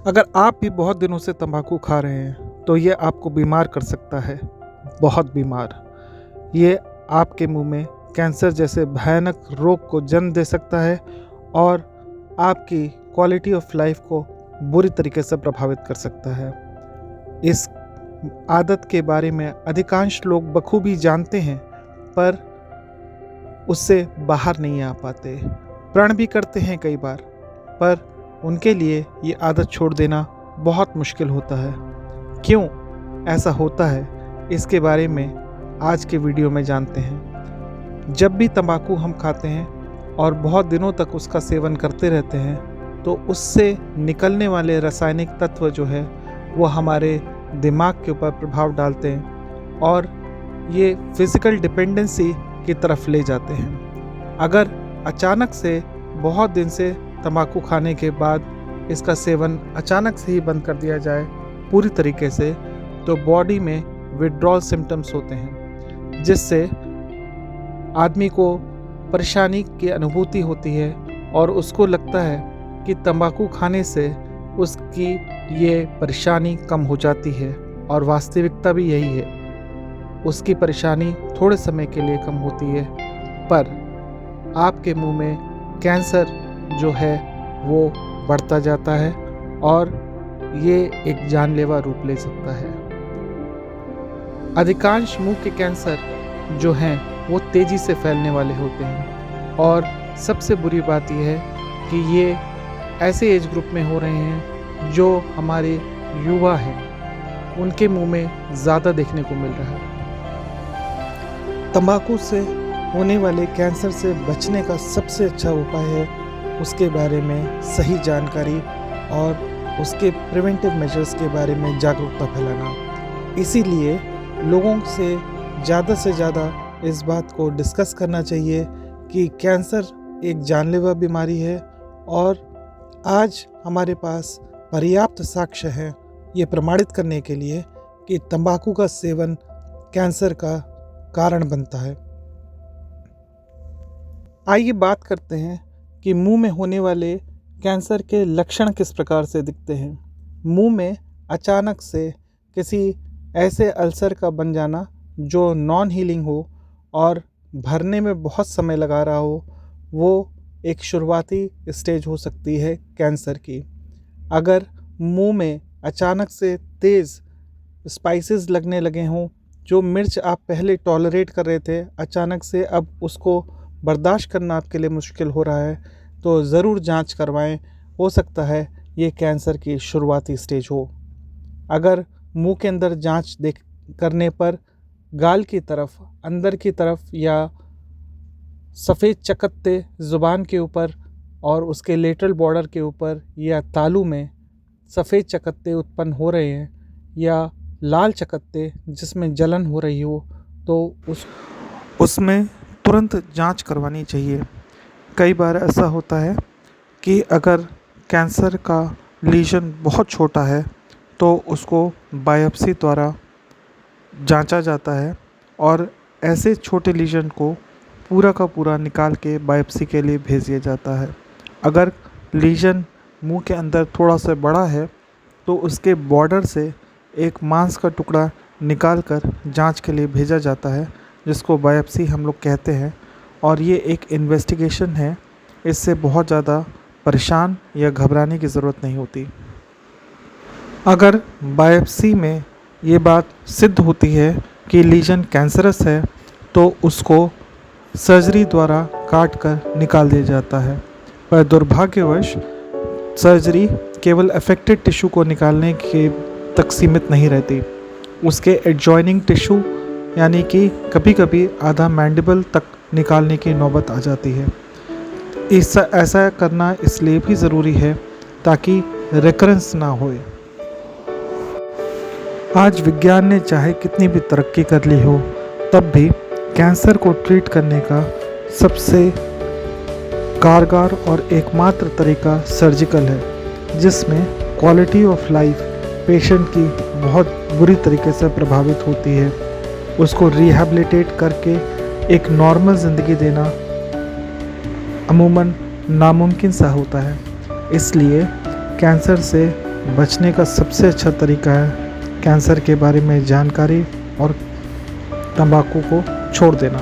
अगर आप भी बहुत दिनों से तंबाकू खा रहे हैं तो ये आपको बीमार कर सकता है, बहुत बीमार। ये आपके मुंह में कैंसर जैसे भयानक रोग को जन्म दे सकता है और आपकी क्वालिटी ऑफ लाइफ को बुरी तरीके से प्रभावित कर सकता है। इस आदत के बारे में अधिकांश लोग बखूबी जानते हैं पर उससे बाहर नहीं आ पाते, प्रण भी करते हैं कई बार, पर उनके लिए ये आदत छोड़ देना बहुत मुश्किल होता है। क्यों ऐसा होता है, इसके बारे में आज के वीडियो में जानते हैं। जब भी तंबाकू हम खाते हैं और बहुत दिनों तक उसका सेवन करते रहते हैं तो उससे निकलने वाले रासायनिक तत्व जो है वो हमारे दिमाग के ऊपर प्रभाव डालते हैं और ये फिज़िकल डिपेंडेंसी की तरफ ले जाते हैं। अगर अचानक से बहुत दिन से तंबाकू खाने के बाद इसका सेवन अचानक से ही बंद कर दिया जाए पूरी तरीके से, तो बॉडी में विड्रॉल सिम्टम्स होते हैं जिससे आदमी को परेशानी की अनुभूति होती है और उसको लगता है कि तंबाकू खाने से उसकी ये परेशानी कम हो जाती है, और वास्तविकता भी यही है। उसकी परेशानी थोड़े समय के लिए कम होती है पर आपके मुंह में कैंसर जो है वो बढ़ता जाता है और ये एक जानलेवा रूप ले सकता है। अधिकांश मुंह के कैंसर जो हैं वो तेज़ी से फैलने वाले होते हैं और सबसे बुरी बात यह है कि ये ऐसे एज ग्रुप में हो रहे हैं जो हमारे युवा हैं, उनके मुंह में ज़्यादा देखने को मिल रहा है। तंबाकू से होने वाले कैंसर से बचने का सबसे अच्छा उपाय है उसके बारे में सही जानकारी और उसके प्रिवेंटिव मेजर्स के बारे में जागरूकता फैलाना। इसीलिए लोगों से ज़्यादा इस बात को डिस्कस करना चाहिए कि कैंसर एक जानलेवा बीमारी है और आज हमारे पास पर्याप्त साक्ष्य हैं ये प्रमाणित करने के लिए कि तंबाकू का सेवन कैंसर का कारण बनता है। आइए बात करते हैं कि मुंह में होने वाले कैंसर के लक्षण किस प्रकार से दिखते हैं। मुंह में अचानक से किसी ऐसे अल्सर का बन जाना जो नॉन हीलिंग हो और भरने में बहुत समय लगा रहा हो, वो एक शुरुआती स्टेज हो सकती है कैंसर की। अगर मुंह में अचानक से तेज़ स्पाइसेस लगने लगे हों, जो मिर्च आप पहले टॉलरेट कर रहे थे अचानक से अब उसको बर्दाश्त करना आपके लिए मुश्किल हो रहा है, तो ज़रूर जांच करवाएं। हो सकता है ये कैंसर की शुरुआती स्टेज हो। अगर मुंह के अंदर जांच करने पर गाल की तरफ, अंदर की तरफ या सफ़ेद चकत्ते ज़ुबान के ऊपर और उसके लेटरल बॉर्डर के ऊपर या तालू में सफ़ेद चकत्ते उत्पन्न हो रहे हैं या लाल चकत्ते जिसमें जलन हो रही हो, तो उसमें तुरंत जांच करवानी चाहिए। कई बार ऐसा होता है कि अगर कैंसर का लीजन बहुत छोटा है तो उसको बायोप्सी द्वारा जांचा जाता है और ऐसे छोटे लीजन को पूरा का पूरा निकाल के बायोप्सी के लिए भेज दिया जाता है। अगर लीजन मुंह के अंदर थोड़ा सा बड़ा है तो उसके बॉर्डर से एक मांस का टुकड़ा निकाल कर जाँच के लिए भेजा जाता है, जिसको बायोप्सी हम लोग कहते हैं, और ये एक इन्वेस्टिगेशन है। इससे बहुत ज़्यादा परेशान या घबराने की ज़रूरत नहीं होती। अगर बायोप्सी में ये बात सिद्ध होती है कि लीजन कैंसरस है तो उसको सर्जरी द्वारा काट कर निकाल दिया जाता है, पर दुर्भाग्यवश सर्जरी केवल अफेक्टेड टिश्यू को निकालने के तक सीमित नहीं रहती। उसके एडजॉइनिंग टिश्यू यानी कि कभी कभी आधा मैंडिबल तक निकालने की नौबत आ जाती है। ऐसा करना इसलिए भी ज़रूरी है ताकि रिकरेंस ना होए। आज विज्ञान ने चाहे कितनी भी तरक्की कर ली हो, तब भी कैंसर को ट्रीट करने का सबसे कारगर और एकमात्र तरीका सर्जिकल है, जिसमें क्वालिटी ऑफ लाइफ पेशेंट की बहुत बुरी तरीके से प्रभावित होती है। उसको रिहैबिलिटेट करके एक नॉर्मल ज़िंदगी देना अमूमन नामुमकिन सा होता है। इसलिए कैंसर से बचने का सबसे अच्छा तरीका है कैंसर के बारे में जानकारी और तंबाकू को छोड़ देना।